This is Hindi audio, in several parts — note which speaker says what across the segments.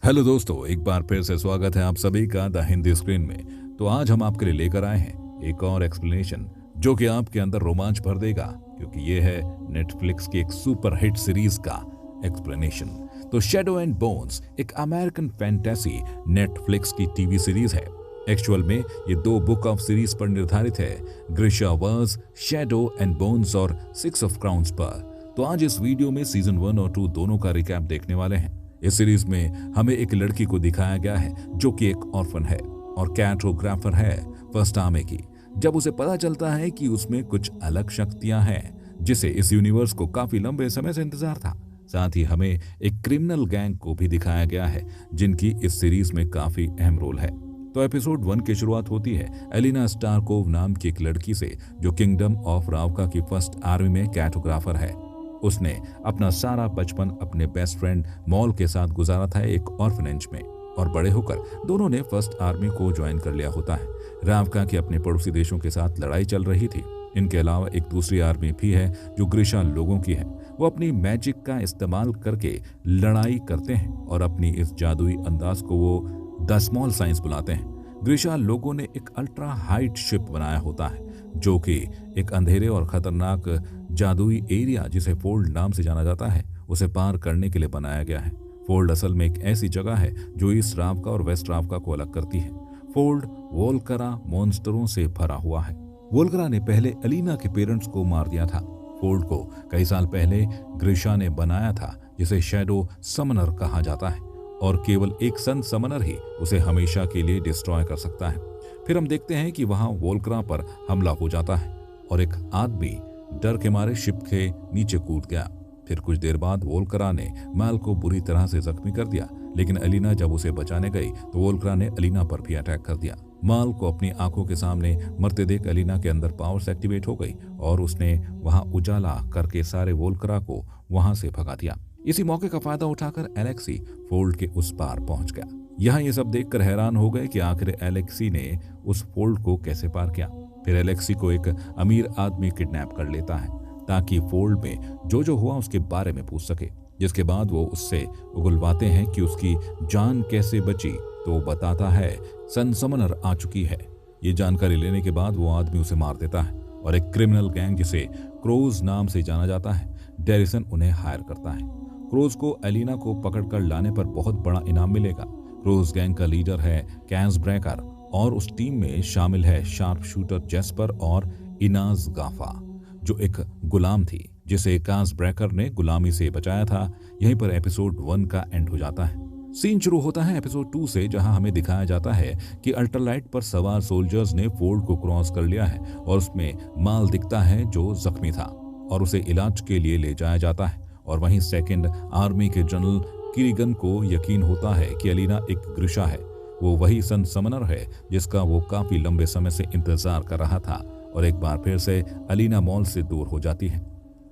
Speaker 1: हेलो दोस्तों, एक बार फिर से स्वागत है आप सभी का द हिंदी स्क्रीन में। तो आज हम आपके लिए लेकर आए हैं एक और एक्सप्लेनेशन जो कि आपके अंदर रोमांच भर देगा, क्योंकि ये है नेटफ्लिक्स की एक सुपर हिट सीरीज का एक्सप्लेनेशन। तो शैडो एंड बोन्स एक अमेरिकन फैंटेसी नेटफ्लिक्स की टीवी सीरीज है। एक्चुअल में ये 2 बुक ऑफ सीरीज पर निर्धारित है, ग्रिशावर्स शैडो एंड बोन्स और 6 ऑफ क्राउन्स पर। तो आज इस वीडियो में सीजन 1 और 2 दोनों का रिकैप देखने वाले हैं। इस सीरीज में हमें एक लड़की को दिखाया गया है जो कि एक ऑर्फन है और कैटोग्राफर है फर्स्ट आर्मी की। जब उसे पता चलता है कि उसमें कुछ अलग शक्तियां हैं जिसे इस यूनिवर्स को काफी लंबे समय से इंतजार था। साथ ही हमें एक क्रिमिनल गैंग को भी दिखाया गया है जिनकी इस सीरीज में काफी अहम रोल है। तो एपिसोड 1 की शुरुआत होती है एलिना स्टारकोव नाम की एक लड़की से जो किंगडम ऑफ रावका की फर्स्ट आर्मी में कैटोग्राफर है। उसने अपना सारा बचपन अपने बेस्ट फ्रेंड मॉल के साथ गुजारा था एक ऑर्फनेज में, और बड़े होकर दोनों ने फर्स्ट आर्मी को ज्वाइन कर लिया होता है। रावका के अपने पड़ोसी देशों के साथ लड़ाई चल रही थी। इनके अलावा एक दूसरी आर्मी भी है जो ग्रिशा लोगों की है। वो अपनी मैजिक का इस्तेमाल करके लड़ाई करते हैं और अपनी इस जादुई अंदाज को वो द स्मॉल साइंस बुलाते हैं। ग्रिशा लोगों ने एक अल्ट्रा हाइट शिप बनाया होता है जो कि एक अंधेरे और खतरनाक जादुई एरिया जिसे फोल्ड नाम से जाना जाता है उसे पार करने के लिए बनाया गया है। फोल्ड असल में एक ऐसी जगह है जो ईस्ट रावका और वेस्ट रावका को अलग करती है। फोल्ड वोल्करा मॉन्स्टरों से भरा हुआ है। वोल्करा ने पहले अलीना के पेरेंट्स को मार दिया था। फोल्ड को कई साल पहले ग्रिशा ने बनाया था जिसे शैडो समनर कहा जाता है, और केवल एक सन समनर ही उसे हमेशा के लिए डिस्ट्रॉय कर सकता है। फिर हम देखते हैं कि वहां वोल्करा पर हमला हो जाता है और एक आदमी डर के मारे शिप के नीचे कूद गया। फिर कुछ देर बाद वोल्करा ने माल को बुरी तरह से जख्मी कर दिया, लेकिन अलीना जब उसे बचाने गई तो वोल्करा ने अलीना पर भी अटैक कर दिया। माल को अपनी आंखों के सामने मरते देख अलीना के अंदर पावर्स एक्टिवेट हो गई और उसने वहां उजाला करके सारे वोल्करा को वहां से भगा दिया। इसी मौके का फायदा उठाकर एलेक्सी फोल्ड के उस पार पहुंच गया। यहाँ ये सब देखकर हैरान हो गए कि आखिर एलेक्सी ने उस फोल्ड को कैसे पार किया। फिर एलेक्सी को एक अमीर आदमी किडनैप कर लेता है ताकि फोल्ड में जो हुआ उसके बारे में पूछ सके, जिसके बाद वो उससे उगलवाते हैं कि उसकी जान कैसे बची। तो वो बताता है सन समनर आ चुकी है। ये जानकारी लेने के बाद वो आदमी उसे मार देता है और एक क्रिमिनल गैंग जिसे क्रोज नाम से जाना जाता है डेरिसन उन्हें हायर करता है। क्रोज को एलिना को पकड़कर लाने पर बहुत बड़ा इनाम मिलेगा। क्रोज गैंग का लीडर है कैंस ब्रेकर और उस टीम में शामिल है शार्प शूटर जेस्पर और इनाज गाफा जो एक गुलाम थी जिसे कैंस ब्रेकर ने गुलामी से बचाया था। यहीं पर एपिसोड 1 का एंड हो जाता है। सीन शुरू होता है एपिसोड 2 से, जहां हमें दिखाया जाता है कि अल्ट्रालाइट पर सवार सोल्जर्स ने फोल्ड को क्रॉस कर लिया है और उसमें माल दिखता है जो जख्मी था और उसे इलाज के लिए ले जाया जाता है। और वहीं सेकेंड आर्मी के जनरल किरिगन को यकीन होता है कि अलीना एक ग्रिशा है, वो वही सन समनर है जिसका वो काफी लंबे समय से इंतजार कर रहा था, और एक बार फिर से अलीना मॉल से दूर हो जाती है।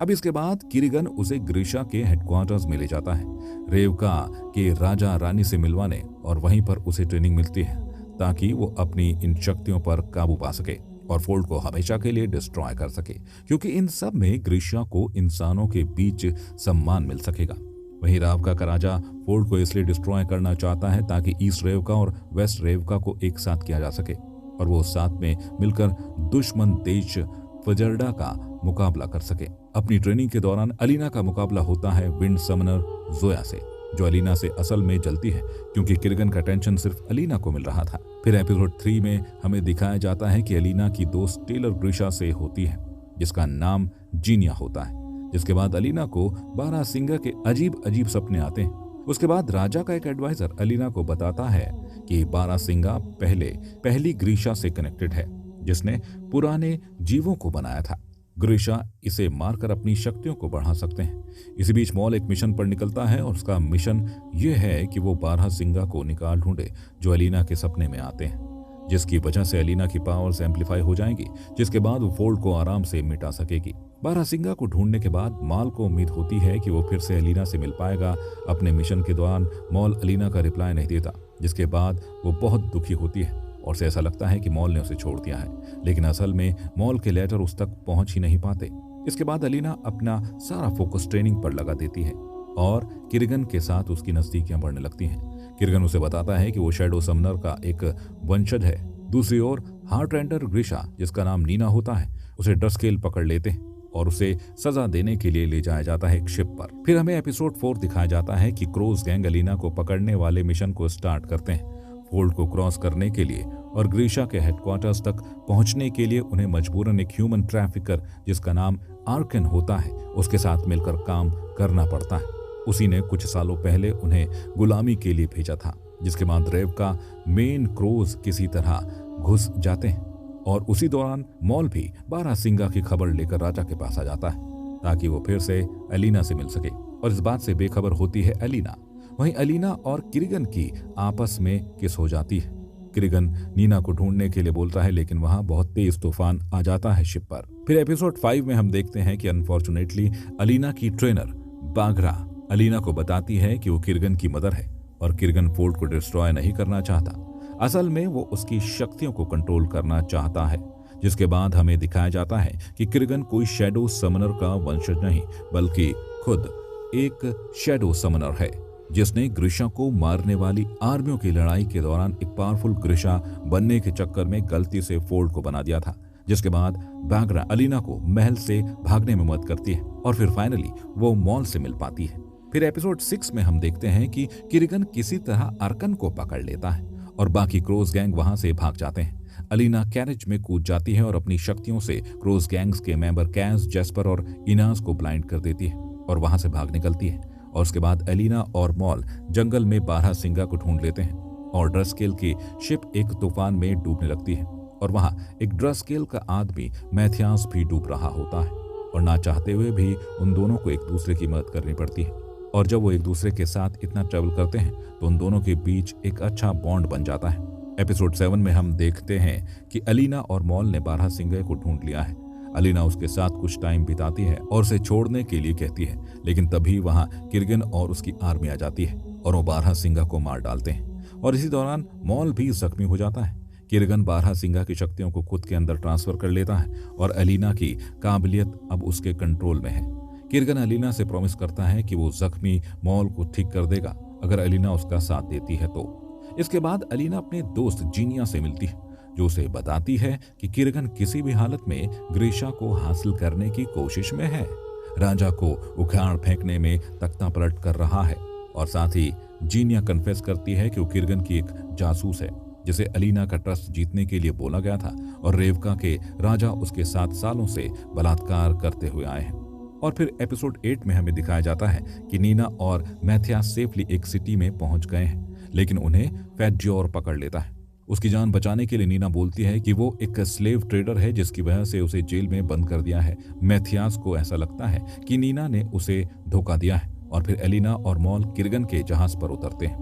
Speaker 1: अब इसके बाद किरिगन उसे ग्रिशा के हेडक्वार्टर्स में ले जाता है रेवका के राजा रानी से मिलवाने, और वहीं पर उसे ट्रेनिंग मिलती है ताकि वो अपनी इन शक्तियों पर काबू पा सके और फोल्ड को हमेशा के लिए डिस्ट्रॉय कर सके, क्योंकि इन सब में ग्रिशा को इंसानों के बीच सम्मान मिल सकेगा। वहीं रावका का राजा फोल्ड को इसलिए डिस्ट्रॉय करना चाहता है ताकि ईस्ट रेवका और वेस्ट रेवका को एक साथ किया जा सके और वो साथ में मिलकर दुश्मन देश फजरडा का मुकाबला कर सके। अपनी ट्रेनिंग के दौरान अलीना का मुकाबला होता है विंड समनर जोया से, जो अलीना से असल में जलती है क्योंकि किरगन का टेंशन सिर्फ अलीना को मिल रहा था। फिर एपिसोड 3 में हमें दिखाया जाता है कि अलीना की दोस्त टेलर ग्रिशा से होती है जिसका नाम जीनिया होता है। जिसके बाद अलीना को 12 सिंगा के अजीब अजीब सपने आते हैं। उसके बाद राजा का एक एडवाइजर अलीना को बताता है कि 12 सिंगा पहली ग्रिशा से कनेक्टेड है जिसने पुराने जीवों को बनाया था। ग्रिशा इसे मारकर अपनी शक्तियों को बढ़ा सकते हैं। इसी बीच मॉल एक मिशन पर निकलता है और उसका मिशन यह है कि वो 12 सिंगा को निकाल ढूंढे जो अलीना के सपने में आते हैं, जिसकी वजह से अलीना की पावर्स एम्पलीफाई हो जाएंगी, जिसके बाद वो फोल्ड को आराम से मिटा सकेगी। 12 सिंगा को ढूंढने के बाद मॉल को उम्मीद होती है कि वो फिर से अलीना से मिल पाएगा। अपने मिशन के दौरान मॉल अलीना का रिप्लाई नहीं देता, जिसके बाद वो बहुत दुखी होती है और उसे ऐसा लगता है कि मॉल ने उसे छोड़ दिया है, लेकिन असल में मॉल के लेटर उस तक पहुंच ही नहीं पाते। इसके बाद अलीना अपना सारा फोकस ट्रेनिंग पर लगा देती है और किरगन के साथ उसकी नजदीकियां बढ़ने लगती हैं। किरगन उसे बताता है कि वो शैडो समनर का एक वंशज है। दूसरी ओर हार्ट रेंडर ग्रिशा, जिसका नाम नीना होता है, उसे ड्रस्केल पकड़ लेते हैं और उसे सजा देने के लिए ले जाया जाता है एक शिप पर। फिर हमें एपिसोड 4 दिखाया जाता है कि क्रोज गैंग अलीना को पकड़ने वाले मिशन को स्टार्ट करते हैं। फोल्ड को क्रॉस करने के लिए और ग्रीशा के हेडक्वार्टर्स तक पहुंचने के लिए उन्हें मजबूरन एक ह्यूमन ट्रैफिकर, जिसका नाम आर्कन होता है, उसके साथ मिलकर काम करना पड़ता है। उसी ने कुछ सालों पहले उन्हें गुलामी के लिए भेजा था, जिसके बाद रेव का मेन क्रोज किसी तरह घुस जाते हैं और उसी दौरान मॉल भी बारहसिंगा की खबर लेकर राजा के पास आ जाता है ताकि वो फिर से अलीना से मिल सके, और इस बात से बेखबर होती है अलीना। वहीं अलीना और किरगन की आपस में किस हो जाती है। किरगन नीना को ढूंढने के लिए बोलता है, लेकिन वहां बहुत तेज तूफान आ जाता है शिप पर। फिर एपिसोड 5 में हम देखते हैं कि अनफॉर्चुनेटली अलीना की ट्रेनर बागरा अलीना को बताती है कि वो किरगन की मदर है और किरगन फोल्ड को डिस्ट्रॉय नहीं करना चाहता। असल में वो उसकी शक्तियों को कंट्रोल करना चाहता है। जिसके बाद हमें दिखाया जाता है कि किरगन कोई शैडो समनर का वंशज नहीं, बल्कि खुद एक शैडो समनर है, जिसने ग्रिशा को मारने वाली आर्मियों की लड़ाई के दौरान एक पावरफुल ग्रिशा बनने के चक्कर में गलती से फोल्ड को बना दिया था। जिसके बाद बागरा अलीना को महल से भागने में मदद करती है और फिर फाइनली वो मॉल से मिल पाती है। फिर एपिसोड 6 में हम देखते हैं कि किरगन किसी तरह अर्कन को पकड़ लेता है और बाकी क्रोज गैंग वहां से भाग जाते हैं। अलीना कैरेज में कूद जाती है और अपनी शक्तियों से क्रोज गैंग्स के मेंबर कैस, जेस्पर और इनास को ब्लाइंड कर देती है और वहां से भाग निकलती है। और उसके बाद अलीना और मॉल जंगल में बारहसिंगा को ढूंढ लेते हैं और ड्रस्केल की शिप एक तूफान में डूबने लगती है और वहां एक ड्रस्केल का आदमी मैथियास भी डूब रहा होता है और ना चाहते हुए भी उन दोनों को एक दूसरे की मदद करनी पड़ती है। और जब वो एक दूसरे के साथ इतना ट्रेवल करते हैं तो उन दोनों के बीच एक अच्छा बॉन्ड बन जाता है। एपिसोड 7 में हम देखते हैं कि अलीना और मॉल ने बारहसिंगा को ढूंढ लिया है। अलीना उसके साथ कुछ टाइम बिताती है और उसे छोड़ने के लिए कहती है, लेकिन तभी वहां किरगन और उसकी आर्मी आ जाती है और वो बारहसिंगा को मार डालते हैं और इसी दौरान मॉल भी जख्मी हो जाता है। किरगन बारहसिंगा की शक्तियों को खुद के अंदर ट्रांसफर कर लेता है और अलीना की काबिलियत अब उसके कंट्रोल में है। किरगन अलीना से प्रॉमिस करता है कि वो जख्मी मॉल को ठीक कर देगा अगर अलीना उसका साथ देती है तो। इसके बाद अलीना अपने दोस्त जीनिया से मिलती है, जो उसे बताती है कि किरगन किसी भी हालत में ग्रीशा को हासिल करने की कोशिश में है, राजा को उखाड़ फेंकने में तख्ता पलट कर रहा है। और साथ ही जीनिया कन्फेस करती है कि वो किरगन की एक जासूस है, जिसे अलीना का ट्रस्ट जीतने के लिए बोला गया था और रेवका के राजा उसके 7 सालों से बलात्कार करते हुए आए हैं। और फिर एपिसोड 8 में हमें दिखाया जाता है कि नीना और मैथियास सेफली एक सिटी में पहुंच गए हैं, लेकिन उन्हें फैटजोर पकड़ लेता है। उसकी जान बचाने के लिए नीना बोलती है कि वो एक स्लेव ट्रेडर है, जिसकी वजह से उसे जेल में बंद कर दिया है। मैथियास को ऐसा लगता है कि नीना ने उसे धोखा दिया है और फिर एलिना और मॉल किरगन के जहाज पर उतरते हैं।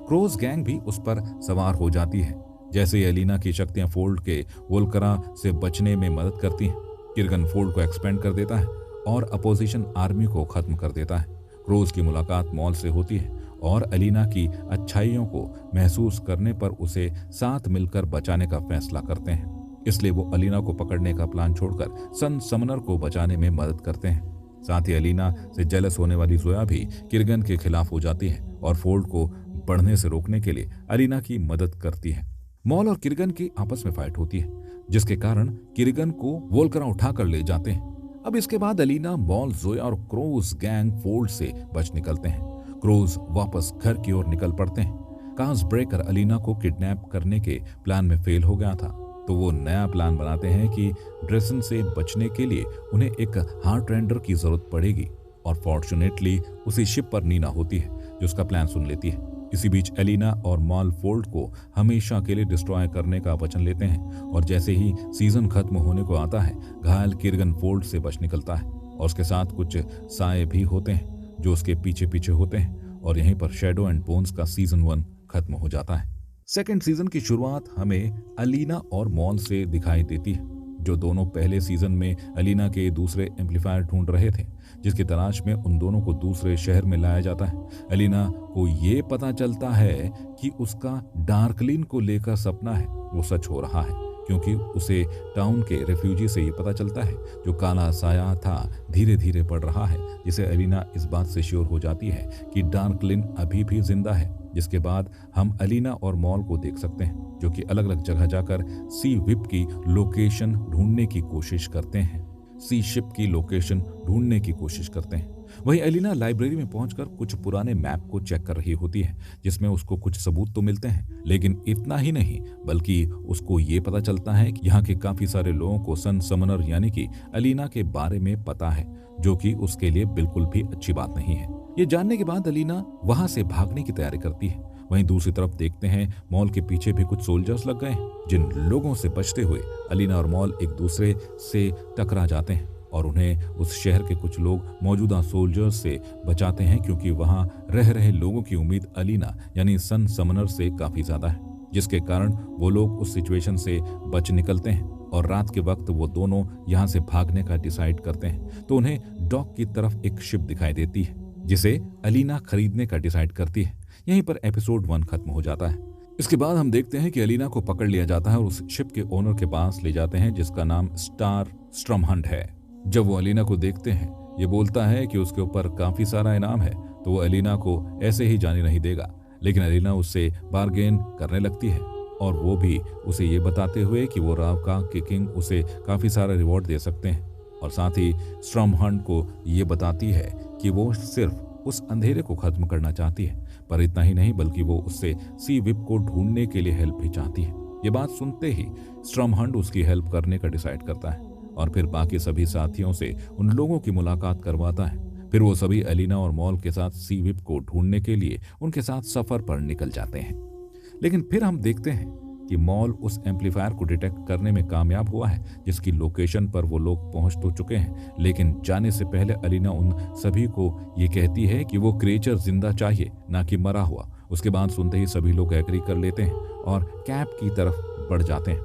Speaker 1: क्रोज गैंग भी उस पर सवार हो जाती है। जैसे ही एलिना की शक्तियां फोल्ड के वोल्करा से बचने में मदद करती हैं, किरगन फोल्ड को एक्सपेंड कर देता है और अपोजिशन आर्मी को खत्म कर देता है। क्रोज की मुलाकात मॉल से होती है और अलीना की अच्छाइयों को महसूस करने पर उसे साथ मिलकर बचाने का फैसला करते हैं। इसलिए वो अलीना को पकड़ने का प्लान छोड़कर सन समनर को बचाने में मदद करते हैं। साथ ही अलीना से जेलस होने वाली जोया भी किरगन के खिलाफ हो जाती है और फोल्ड को बढ़ने से रोकने के लिए अलीना की मदद करती है। मॉल और किरगन की आपस में फाइट होती है, जिसके कारण किरगन को वोल्करा उठाकर ले जाते हैं। अब इसके बाद अलीना, मॉल, जोया और क्रोज गैंग फोल्ड से बच निकलते हैं। क्रोज वापस घर की ओर निकल पड़ते हैं। कांस ब्रेकर अलीना को किडनैप करने के प्लान में फेल हो गया था, तो वो नया प्लान बनाते हैं कि ड्रेसन से बचने के लिए उन्हें एक हार्ट रेंडर की जरूरत पड़ेगी और फॉर्चुनेटली उसी शिप पर नीना होती है जो उसका प्लान सुन लेती है। इसी बीच एलिना और मॉल फोल्ड को हमेशा के लिए डिस्ट्रॉय करने का वचन लेते हैं और जैसे ही सीजन खत्म होने को आता है, घायल किरगन फोल्ड से बच निकलता है और उसके साथ कुछ साए भी होते हैं जो उसके पीछे पीछे होते हैं और यहीं पर शैडो एंड बोन्स का सीजन 1 खत्म हो जाता है। सेकेंड सीजन की शुरुआत हमें अलीना और मॉल से दिखाई देती है, जो दोनों पहले सीजन में अलीना के दूसरे एम्पलीफायर ढूंढ रहे थे, जिसकी तलाश में उन दोनों को दूसरे शहर में लाया जाता है। अलीना को ये पता चलता है कि उसका डार्कलिन को लेकर सपना है वो सच हो रहा है, क्योंकि उसे टाउन के रेफ्यूजी से ये पता चलता है जो काला साया था धीरे धीरे बढ़ रहा है, जिसे अलीना इस बात से श्योर हो जाती है कि डार्कलिन अभी भी जिंदा है। जिसके बाद हम अलीना और मॉल को देख सकते हैं जो कि अलग अलग जगह जाकर सी विप की लोकेशन ढूंढने की कोशिश करते हैं, सी शिप की लोकेशन ढूंढने की कोशिश करते हैं। वहीं अलीना लाइब्रेरी में पहुंचकर कुछ पुराने मैप को चेक कर रही होती है जिसमें उसको कुछ सबूत तो मिलते हैं, लेकिन इतना ही नहीं बल्कि उसको ये पता चलता है कि यहाँ के काफी सारे लोगों को सन समनर यानी कि अलीना के बारे में पता है, जो कि उसके लिए बिल्कुल भी अच्छी बात नहीं है। ये जानने के बाद अलीना वहां से भागने की तैयारी करती है। वहीं दूसरी तरफ देखते हैं मॉल के पीछे भी कुछ सोल्जर्स लग गए हैं, जिन लोगों से बचते हुए अलीना और मॉल एक दूसरे से टकरा जाते हैं और उन्हें उस शहर के कुछ लोग मौजूदा सोल्जर्स से बचाते हैं, क्योंकि वहां रह रहे लोगों की उम्मीद अलीना यानी सन समनर से काफी ज्यादा है, जिसके कारण वो लोग उस सिचुएशन से बच निकलते हैं और रात के वक्त वो दोनों यहाँ से भागने का डिसाइड करते हैं। तो उन्हें डॉक की तरफ एक शिप दिखाई देती है जिसे अलीना खरीदने का डिसाइड करती है। यहीं पर एपिसोड 1 खत्म हो जाता है। इसके बाद हम देखते हैं कि अलीना को पकड़ लिया जाता है और उस शिप के ओनर के पास ले जाते हैं जिसका नाम स्टार स्ट्रमहंट है। जब वो अलीना को देखते हैं, ये बोलता है कि उसके ऊपर काफी सारा इनाम है, तो वो अलीना को ऐसे ही जाने नहीं देगा। लेकिन अलीना उससे बार्गेन करने लगती है और वो भी उसे ये बताते हुए कि वो रावका के किंग उसे काफी सारा रिवॉर्ड दे सकते हैं, और साथ ही स्ट्रमहंट को ये बताती है कि वो सिर्फ उस अंधेरे को खत्म करना चाहती है, पर इतना ही नहीं बल्कि वो उससे सी विप को ढूंढने के लिए हेल्प भी चाहती है। ये बात सुनते ही स्ट्रमहंट उसकी हेल्प करने का डिसाइड करता है और फिर बाकी सभी साथियों से उन लोगों की मुलाकात करवाता है। फिर वो सभी अलीना और मॉल के साथ सी विप को ढूंढने के लिए उनके साथ सफर पर निकल जाते हैं। लेकिन फिर हम देखते हैं कि मॉल उस एम्पलीफायर को डिटेक्ट करने में कामयाब हुआ है जिसकी लोकेशन पर वो लोग पहुंच तो चुके हैं, लेकिन जाने से पहले अलीना उन सभी को ये कहती है कि वो क्रिएचर जिंदा चाहिए, ना कि मरा हुआ। उसके बाद सुनते ही सभी लोग एग्री कर लेते हैं और कैंप की तरफ बढ़ जाते हैं।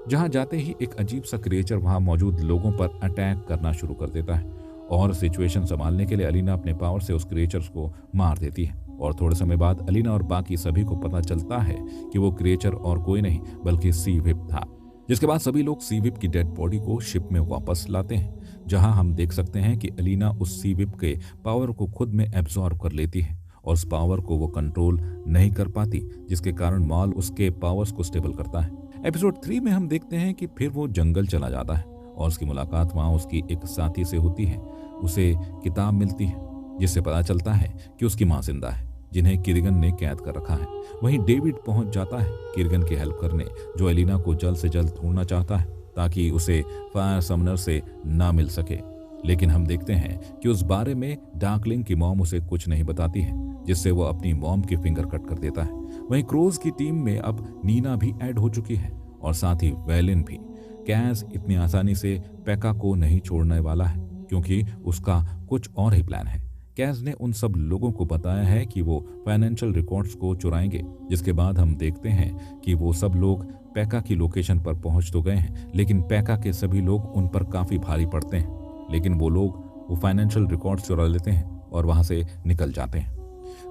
Speaker 1: जहां जाते ही एक अजीब सा क्रिएचर वहां मौजूद लोगों पर अटैक करना शुरू कर देता है और सिचुएशन संभालने के लिए अलीना अपने पावर से उस क्रिएचर्स को मार देती है। और थोड़े समय बाद अलीना और बाकी सभी को पता चलता है कि वो क्रिएचर और कोई नहीं बल्कि सी विप था। जिसके बाद सभी लोग सी विप की डेड बॉडी को शिप में वापस लाते हैं, जहां हम देख सकते हैं कि अलीना उस सी विप के पावर को खुद में एब्जॉर्ब कर लेती है और उस पावर को वो कंट्रोल नहीं कर पाती, जिसके कारण मॉल उसके पावर्स को स्टेबल करता है। एपिसोड 3 में हम देखते हैं कि फिर वो जंगल चला जाता है और उसकी मुलाकात वहां उसकी एक साथी से होती है। उसे किताब मिलती है जिससे पता चलता है कि उसकी मां जिंदा है, जिन्हें किर्गन ने कैद कर रखा है। वहीं डेविड पहुंच जाता है किर्गन की हेल्प करने, जो अलीना को जल्द से जल्द ढूंढना चाहता है ताकि उसे फायर समनर से ना मिल सके। लेकिन हम देखते हैं कि उस बारे में डार्कलिंग की मॉम उसे कुछ नहीं बताती है, जिससे वो अपनी मॉम की फिंगर कट कर देता है। वहीं क्रोज की टीम में अब नीना भी ऐड हो चुकी है और साथ ही वेलिन भी। कैस इतनी आसानी से पेका को नहीं छोड़ने वाला है क्योंकि उसका कुछ और ही प्लान है। कैस ने उन सब लोगों को बताया है कि वो फाइनेंशियल रिकॉर्ड्स को चुराएंगे, जिसके बाद हम देखते हैं कि वो सब लोग पेका की लोकेशन पर पहुंच तो गए हैं, लेकिन पेका के सभी लोग उन पर काफी भारी पड़ते हैं। लेकिन वो फाइनेंशियल रिकॉर्ड्स चुरा लेते हैं और वहां से निकल जाते हैं।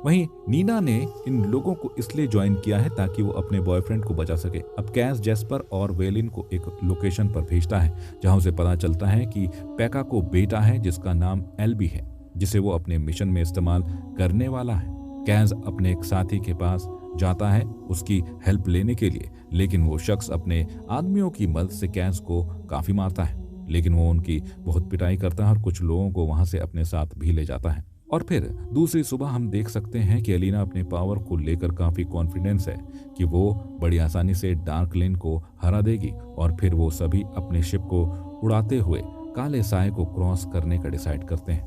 Speaker 1: वहीं नीना ने इन लोगों को इसलिए ज्वाइन किया है ताकि वो अपने बॉयफ्रेंड को बचा सके। अब कैस जेस्पर और वेलिन को एक लोकेशन पर भेजता है जहां उसे पता चलता है कि पेका को बेटा है जिसका नाम एल्बी है, जिसे वो अपने मिशन में इस्तेमाल करने वाला है। कैस अपने एक साथी के पास जाता है उसकी हेल्प लेने के लिए, लेकिन वो शख्स अपने आदमियों की मदद से कैस को काफी मारता है, लेकिन वो उनकी बहुत पिटाई करता है और कुछ लोगों को वहां से अपने साथ भी ले जाता है। और फिर दूसरी सुबह हम देख सकते हैं कि अलीना अपने पावर को लेकर काफी कॉन्फिडेंस है कि वो बड़ी आसानी से डार्कलिन को हरा देगी और फिर वो सभी अपने शिप को उड़ाते हुए काले साए को क्रॉस करने का डिसाइड करते हैं,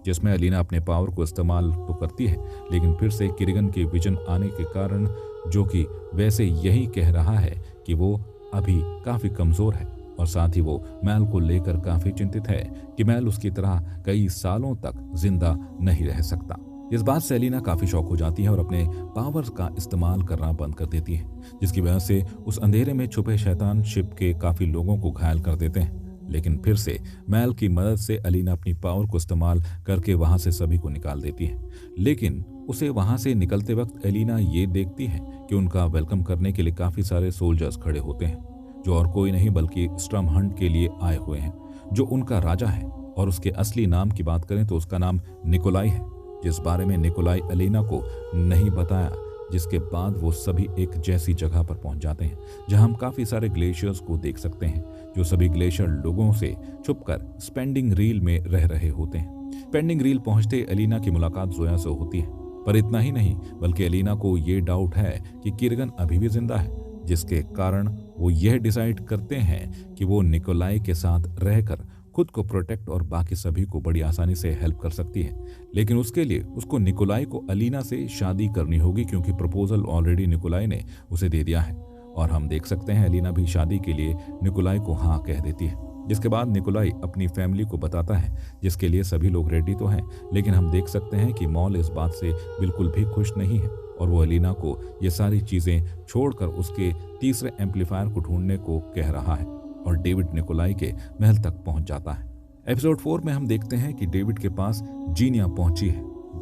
Speaker 1: जिसमें अलीना अपने पावर को इस्तेमाल तो करती है, लेकिन फिर से किर्गन के विजन आने के कारण, जो कि वैसे यही कह रहा है कि वो अभी काफी कमजोर है और साथ ही वो मैल को लेकर काफी चिंतित है कि मैल उसकी तरह कई सालों तक जिंदा नहीं रह सकता। इस बात से अलीना काफी शॉक हो जाती है और अपने पावर्स का इस्तेमाल करना बंद कर देती है, जिसकी वजह से उस अंधेरे में छुपे शैतान शिप के काफी लोगों को घायल कर देते हैं। लेकिन फिर से मैल की मदद से अलीना अपनी पावर को इस्तेमाल करके वहां से सभी को निकाल देती है। लेकिन उसे वहां से निकलते वक्त अलीना ये देखती है कि उनका वेलकम करने के लिए काफी सारे सोल्जर्स खड़े होते हैं। जो और कोई नहीं बल्कि स्ट्रम हंट के लिए आए हुए हैं, जो उनका राजा है। और उसके असली नाम की बात करें तो उसका नाम निकोलाई है, जिस बारे में निकोलाई अलीना को नहीं बताया। जिसके बाद वो सभी एक जैसी जगह पर पहुंच जाते हैं जहां हम काफी सारे ग्लेशियर्स को देख सकते हैं, जो सभी ग्लेशियर लोगों से छुपकर स्पेंडिंग रील में रह रहे होते हैं। स्पेंडिंग रील पहुंचते अलीना की मुलाकात जोया से होती है, पर इतना ही नहीं बल्कि अलीना को ये डाउट है कि किरगन अभी भी जिंदा है, जिसके कारण वो यह डिसाइड करते हैं कि वो निकोलाई के साथ रहकर खुद को प्रोटेक्ट और बाकी सभी को बड़ी आसानी से हेल्प कर सकती है। लेकिन उसके लिए उसको निकोलाई को अलीना से शादी करनी होगी, क्योंकि प्रपोजल ऑलरेडी निकोलाई ने उसे दे दिया है। और हम देख सकते हैं अलीना भी शादी के लिए निकोलाई को हाँ कह देती है, जिसके बाद निकोलाई अपनी फैमिली को बताता है, जिसके लिए सभी लोग रेडी तो हैं, लेकिन हम देख सकते हैं कि मॉल इस बात से बिल्कुल भी खुश नहीं है और वो अलीना को ये सारी चीज़ें छोड़कर उसके तीसरे एम्पलीफायर को ढूंढने को कह रहा है। और डेविड निकोलाई के महल तक पहुंच जाता है। एपिसोड 4 में हम देखते हैं कि डेविड के पास जीनिया पहुंची है,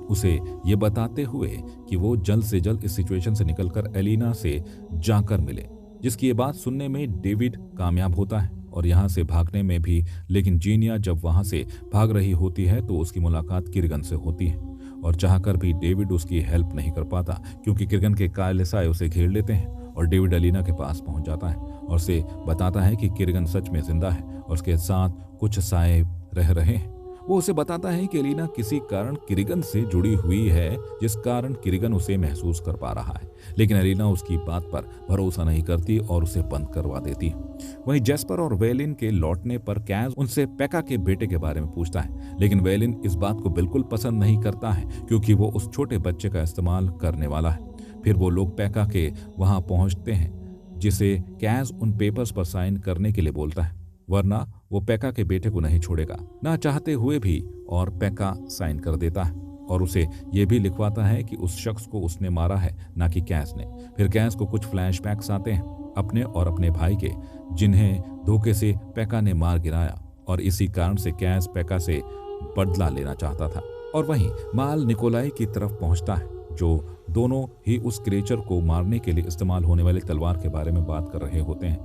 Speaker 1: उसे ये बताते हुए कि वो जल्द से जल्द इस सिचुएशन से निकलकर एलिना से जाकर मिले, जिसकी ये बात सुनने में डेविड कामयाब होता है और यहाँ से भागने में भी। लेकिन जीनिया जब वहाँ से भाग रही होती है तो उसकी मुलाकात किरगन से होती है और चाहकर भी डेविड उसकी हेल्प नहीं कर पाता, क्योंकि किरगन के काले साए उसे घेर लेते हैं। और डेविड अलीना के पास पहुंच जाता है और उसे बताता है कि किरगन सच में जिंदा है और उसके साथ कुछ साए रह रहे हैं। वो उसे बताता है कि अलीना किसी कारण किरगन से जुड़ी हुई है, जिस कारण किरगन उसे महसूस कर पा रहा है। लेकिन अलीना उसकी बात पर भरोसा नहीं करती और उसे बंद करवा देती है। वहीं जेस्पर और वेलिन के लौटने पर कैज उनसे पेका के बेटे के बारे में पूछता है, लेकिन वेलिन इस बात को बिल्कुल पसंद नहीं करता है, क्योंकि वो उस छोटे बच्चे का इस्तेमाल करने वाला है। फिर वो लोग पेका के वहां पहुंचते हैं, जिसे कैज उन पेपर्स पर साइन करने के लिए बोलता है, वरना वो पेका के बेटे को नहीं छोड़ेगा ना चाहते हुए भी। और पेका साइन कर देता है और उसे ये भी लिखवाता है कि उस शख्स को उसने मारा है, ना कि कैज ने। फिर कैज को कुछ फ्लैशबैक्स आते हैं अपने और अपने भाई के, जिन्हें धोखे से पेका ने मार गिराया और इसी कारण से कैज पेका से बदला लेना चाहता था। और वहीं माल निकोलाई की तरफ पहुंचता है, जो दोनों ही उस क्रिएचर को मारने के लिए इस्तेमाल होने वाली तलवार के बारे में बात कर रहे होते हैं,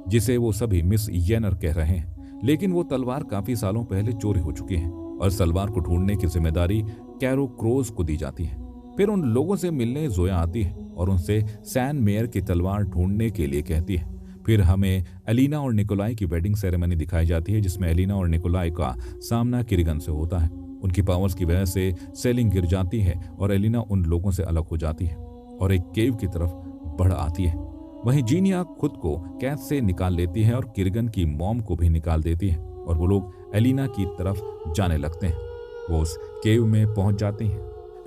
Speaker 1: जिसे वो सभी मिस येनर कह रहे हैं। लेकिन वो तलवार काफी सालों पहले चोरी हो चुकी है और इस तलवार को ढूंढने की जिम्मेदारी कैरो क्रोज को दी जाती है। फिर उन लोगों से मिलने जोया आती है और उनसे सैन मेयर की तलवार ढूंढने के लिए कहती है। फिर हमें अलीना और निकोलाई की वेडिंग सेरेमनी दिखाई जाती है, जिसमें अलीना और निकोलाई का सामना किरगन से होता है। उनकी पावर्स की वजह से सेलिंग गिर जाती है और एलिना उन लोगों से अलग हो जाती है और एक केव की तरफ बढ़ आती है। वहीं जीनिया खुद को कैद से निकाल लेती है और किरगन की मॉम को भी निकाल देती है और वो लोग एलिना की तरफ जाने लगते हैं। वो उस केव में पहुंच जाते हैं।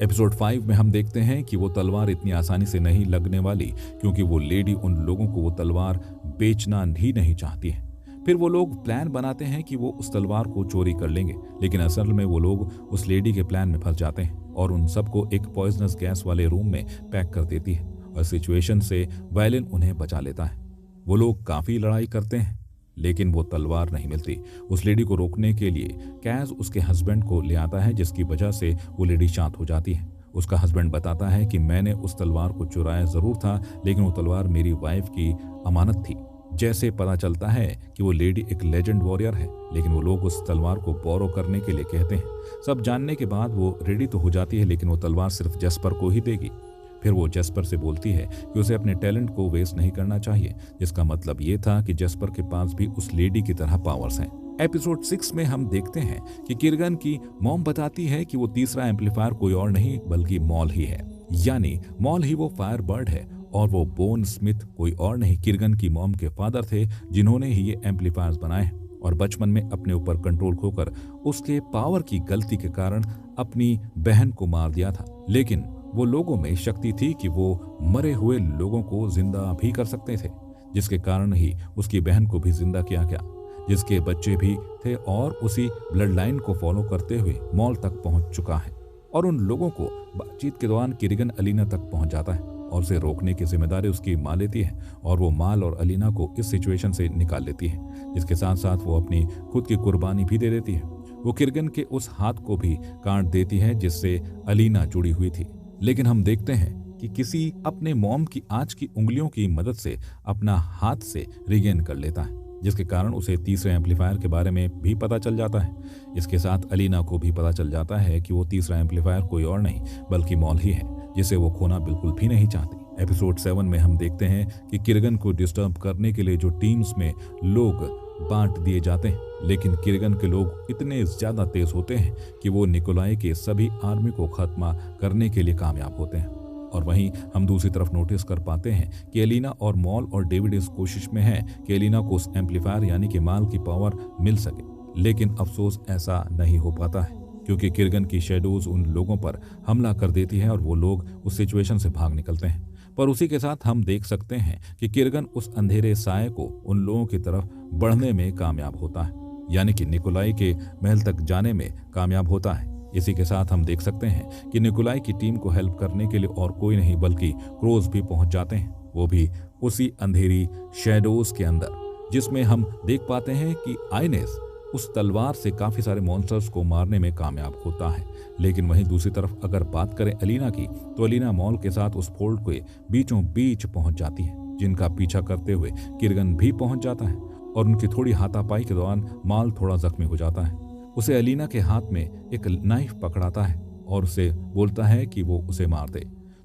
Speaker 1: एपिसोड 5 में हम देखते हैं कि वो तलवार इतनी आसानी से नहीं लगने वाली, क्योंकि वो लेडी उन लोगों को वो तलवार बेचना ही नहीं चाहती है। फिर वो लोग प्लान बनाते हैं कि वो उस तलवार को चोरी कर लेंगे, लेकिन असल में वो लोग उस लेडी के प्लान में फंस जाते हैं और उन सबको एक पॉइजनस गैस वाले रूम में पैक कर देती है और सिचुएशन से वायलिन उन्हें बचा लेता है। वो लोग काफी लड़ाई करते हैं, लेकिन वो तलवार नहीं मिलती। उस लेडी को रोकने के लिए कैज उसके हस्बैंड को ले आता है, जिसकी वजह से वो लेडी शांत हो जाती है। उसका हस्बैंड बताता है कि मैंने उस तलवार को चुराया जरूर था, लेकिन वो तलवार मेरी वाइफ की अमानत थी। जैसे पता चलता है कि वो लेडी एक लेजेंड वॉरियर है, लेकिन वो लोग उस तलवार को बोरो करने के लिए कहते हैं। सब जानने के बाद वो रेडी तो हो जाती है, लेकिन वो तलवार सिर्फ जेस्पर को ही देगी। फिर वो जेस्पर से बोलती है कि उसे अपने टैलेंट को वेस्ट नहीं करना चाहिए, जिसका मतलब ये था कि जेस्पर के पास भी उस लेडी की तरह पावर्स हैं। एपिसोड 6 में हम देखते हैं कि किरगन की मॉम बताती है कि वो तीसरा एम्पलीफायर कोई और नहीं बल्कि मॉल ही है, यानी मॉल ही वो फायर बर्ड है और वो बोन स्मिथ कोई और नहीं किरगन की मॉम के फादर थे, जिन्होंने ही ये एम्पलीफायर्स बनाए और बचपन में अपने ऊपर कंट्रोल खोकर उसके पावर की गलती के कारण अपनी बहन को मार दिया था। लेकिन वो लोगों में शक्ति थी कि वो मरे हुए लोगों को जिंदा भी कर सकते थे, जिसके कारण ही उसकी बहन को भी जिंदा किया गया, जिसके बच्चे भी थे और उसी ब्लड लाइन को फॉलो करते हुए मॉल तक पहुंच चुका है। और उन लोगों को बातचीत के दौरान किरगन अलीना तक पहुंच जाता है और उसे रोकने की जिम्मेदारी उसकी माँ लेती है और वो माल और अलीना को इस सिचुएशन से निकाल लेती है, जिसके साथ साथ वो अपनी खुद की कुर्बानी भी दे देती है। वो किरगन के उस हाथ को भी काट देती है जिससे अलीना जुड़ी हुई थी। लेकिन हम देखते हैं कि कि किसी अपने मॉम की आज की उंगलियों की मदद से अपना हाथ से रिगेन कर लेता है, जिसके कारण उसे तीसरे एम्पलीफायर के बारे में भी पता चल जाता है। इसके साथ अलीना को भी पता चल जाता है कि वो तीसरा एम्पलीफायर कोई और नहीं बल्कि मॉल ही है, जिसे वो खोना बिल्कुल भी नहीं चाहती। एपिसोड 7 में हम देखते हैं कि किर्गन को डिस्टर्ब करने के लिए जो टीम्स में लोग बांट दिए जाते हैं, लेकिन किर्गन के लोग इतने ज्यादा तेज होते हैं कि वो निकोलाई के सभी आर्मी को खत्म करने के लिए कामयाब होते हैं। और वहीं हम दूसरी तरफ नोटिस कर पाते हैं कि एलिना और मॉल और डेविड इस कोशिश में हैं कि एलिना को उस एम्पलीफायर यानी कि माल की पावर मिल सके, लेकिन अफसोस ऐसा नहीं हो पाता है क्योंकि किर्गन की शेडोज उन लोगों पर हमला कर देती है और वो लोग उस सिचुएशन से भाग निकलते हैं। पर उसी के साथ हम देख सकते हैं कि किर्गन उस अंधेरे साये को उन लोगों की तरफ बढ़ने में कामयाब होता है, यानी कि निकोलाई के महल तक जाने में कामयाब होता है। इसी के साथ हम देख सकते हैं कि निकोलाई की टीम को हेल्प करने के लिए और कोई नहीं बल्कि क्रोज भी पहुंच जाते हैं, वो भी उसी अंधेरी शेडोज के अंदर, जिसमें हम देख पाते हैं कि आइनेस उस तलवार से काफी सारे मॉन्स्टर्स को मारने में कामयाब होता है। लेकिन वहीं दूसरी तरफ अगर बात करें अलीना की, तो अलीना मॉल के साथ उस फोल्ड के बीचों बीच पहुंच जाती है, जिनका पीछा करते हुए किर्गन भी पहुंच जाता है और उनकी थोड़ी हाथापाई के दौरान माल थोड़ा जख्मी हो जाता है। उसे अलीना के हाथ में एक नाइफ पकड़ाता है और उसे बोलता है कि वो उसे मार दे,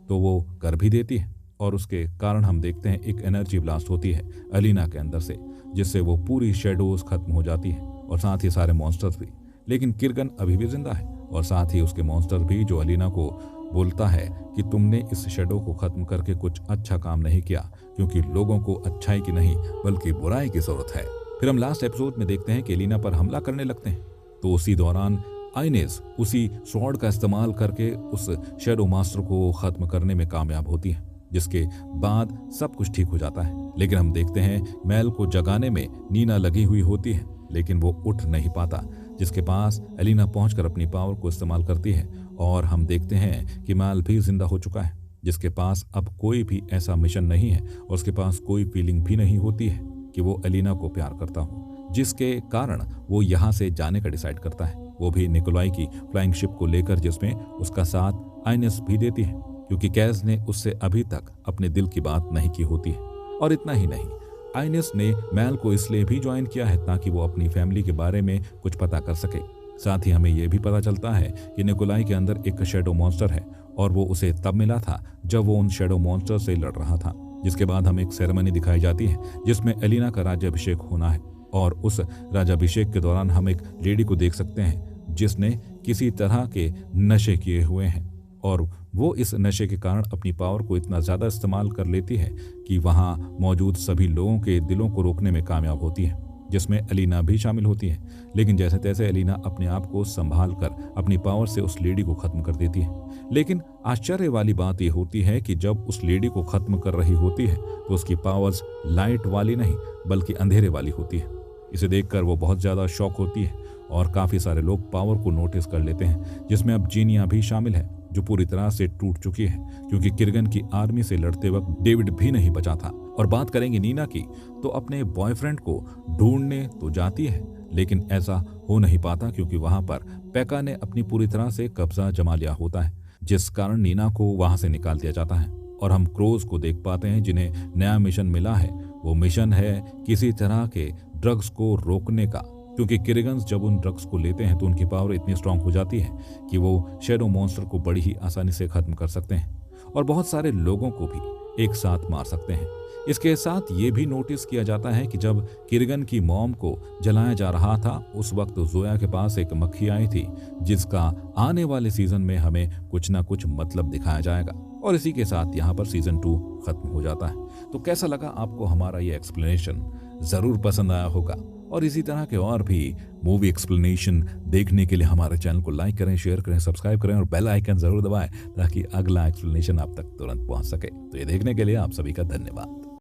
Speaker 1: तो वो कर भी देती है और उसके कारण हम देखते हैं एक एनर्जी ब्लास्ट होती है अलीना के अंदर से, जिससे वो पूरी शेडोज खत्म हो जाती है और साथ ही सारे मॉन्स्टर्स भी। लेकिन किर्गन अभी भी जिंदा है और साथ ही उसके मॉन्स्टर भी, जो अलीना को बोलता है कि तुमने इस शेडो को खत्म करके कुछ अच्छा काम नहीं किया, क्योंकि लोगों को अच्छाई की नहीं बल्कि बुराई की जरूरत है। फिर हम लास्ट एपिसोड में देखते हैं कि अलीना पर हमला करने लगते हैं, तो उसी दौरान आइनेस उसी स्वॉर्ड का इस्तेमाल करके उस शेडो मास्टर को खत्म करने में कामयाब होती है, जिसके बाद सब कुछ ठीक हो जाता है। लेकिन हम देखते हैं मैल को जगाने में नीना लगी हुई होती है, लेकिन वो उठ नहीं पाता, जिसके पास एलिना पहुंचकर अपनी पावर को इस्तेमाल करती है और हम देखते हैं कि मैल भी जिंदा हो चुका है, जिसके पास अब कोई भी ऐसा मिशन नहीं है और उसके पास कोई फीलिंग भी नहीं होती है कि वो एलिना को प्यार करता हो, जिसके कारण वो यहाँ से जाने का डिसाइड करता है, वो भी निकोलाई की फ्लाइंग शिप को लेकर, जिसमें उसका साथ आइनेस भी देती है, क्योंकि कैज ने उससे अभी तक अपने दिल की बात नहीं की होती है। और इतना ही नहीं, आइनेस ने मैल को इसलिए भी ज्वाइन किया है ताकि वो अपनी फैमिली के बारे में कुछ पता कर सके। साथ ही हमें यह भी पता चलता है कि निकोलाई के अंदर एक शेडो मॉन्स्टर है और वो उसे तब मिला था जब वो उन शेडो मॉन्स्टर से लड़ रहा था। जिसके बाद हमें एक सेरेमनी दिखाई जाती है जिसमें एलिना का राज्याभिषेक होना है और उस राज्याभिषेक के दौरान हम एक लेडी को देख सकते हैं जिसने किसी तरह के नशे किए हुए हैं और वो इस नशे के कारण अपनी पावर को इतना ज़्यादा इस्तेमाल कर लेती है कि वहाँ मौजूद सभी लोगों के दिलों को रोकने में कामयाब होती है, जिसमें एलिना भी शामिल होती है। लेकिन जैसे तैसे एलिना अपने आप को संभाल कर अपनी पावर से उस लेडी को खत्म कर देती है। लेकिन आश्चर्य वाली बात यह होती है कि जब उस लेडी को खत्म कर रही होती है तो उसकी पावर्स लाइट वाली नहीं बल्कि अंधेरे वाली होती है। इसे देखकर वो बहुत ज़्यादा शॉक होती है और काफ़ी सारे लोग पावर को नोटिस कर लेते हैं, जिसमें अब जीनिया भी शामिल है जो पूरी तरह से टूट चुकी है, क्योंकि किर्गन की आर्मी से लड़ते वक्त डेविड भी नहीं बचा था। और बात करेंगे नीना की, तो अपने बॉयफ्रेंड को ढूंढने तो जाती है लेकिन ऐसा हो नहीं पाता क्योंकि वहां पर पेका ने अपनी पूरी तरह से कब्जा जमा लिया होता है, जिस कारण नीना को वहां से निकाल दिया जाता है। और हम क्रोज को देख पाते हैं जिन्हें नया मिशन मिला है। वो मिशन है किसी तरह के ड्रग्स को रोकने का, क्योंकि किर्गन्स जब उन ड्रग्स को लेते हैं तो उनकी पावर इतनी स्ट्रांग हो जाती है कि वो शेडो मॉन्स्टर को बड़ी ही आसानी से खत्म कर सकते हैं और बहुत सारे लोगों को भी एक साथ मार सकते हैं। इसके साथ ये भी नोटिस किया जाता है कि जब किर्गन की मॉम को जलाया जा रहा था उस वक्त जोया के पास एक मक्खी आई थी, जिसका आने वाले सीजन में हमें कुछ ना कुछ मतलब दिखाया जाएगा। और इसी के साथ यहाँ पर सीजन 2 खत्म हो जाता है। तो कैसा लगा आपको हमारा ये एक्सप्लेनेशन? जरूर पसंद आया होगा। और इसी तरह के और भी मूवी एक्सप्लेनेशन देखने के लिए हमारे चैनल को लाइक करें, शेयर करें, सब्सक्राइब करें और बेल आइकन जरूर दबाएं ताकि अगला एक्सप्लेनेशन आप तक तुरंत पहुंच सके। तो ये देखने के लिए आप सभी का धन्यवाद।